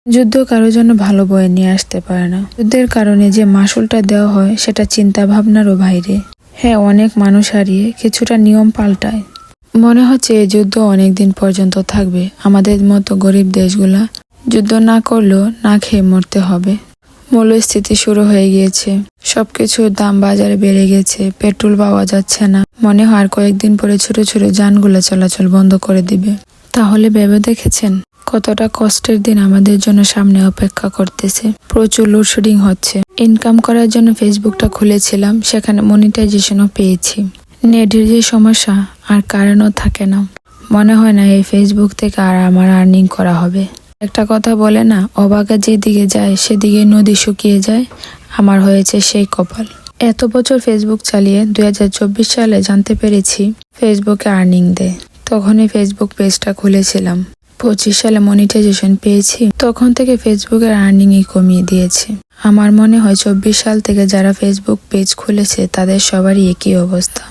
যুদ্ধ কারোর জন্য ভালো বয়ে নিয়ে আসতে পারে না। যুদ্ধের কারণে যে মাসুলটা দেওয়া হয় সেটা চিন্তা ভাবনারও বাইরে। হ্যাঁ, অনেক মানুষ হারিয়ে কিছুটা নিয়ম পাল্টায়। মনে হচ্ছে এই যুদ্ধ অনেক দিন পর্যন্ত থাকবে। আমাদের মতো গরিব দেশগুলা যুদ্ধ না করলেও না খেয়ে মরতে হবে। মূল্যস্ফীতি শুরু হয়ে গিয়েছে, সবকিছুর দাম বাজারে বেড়ে গেছে, পেট্রোল পাওয়া যাচ্ছে না। মনে হয় আর কয়েকদিন পরে ছোট ছোট যানগুলো চলাচল বন্ধ করে দিবে। তাহলে ভেবে দেখেছেন কতটা কষ্টের দিন আমাদের জন্য সামনে অপেক্ষা করতেছে। প্রচুর লোডশেডিং হচ্ছে। ইনকাম করার জন্য ফেসবুকটা খুলেছিলাম, সেখানে মনিটাইজেশনও পেয়েছি। নেটের যে সমস্যা আর কারেন্টও থাকে না। মনে হয় না এই ফেসবুক থেকে আর আমার আর্নিং করা হবে। একটা কথা বলে না, অবাগা যেদিকে যায় সেদিকে নদী শুকিয়ে যায়। আমার হয়েছে সেই কপাল। এত বছর ফেসবুক চালিয়ে 2024 সালে জানতে পেরেছি ফেসবুকে আর্নিং দেয়। তখনই ফেসবুক পেজটা খুলেছিলাম। 25 সালে মনিটাইজেশন পেয়েছি, তখন থেকে ফেসবুকের আর্নিংই কমিয়ে দিয়েছে। আমার মনে হয় 24 সাল থেকে যারা ফেসবুক পেজ খুলেছে তাদের সবারই একই অবস্থা।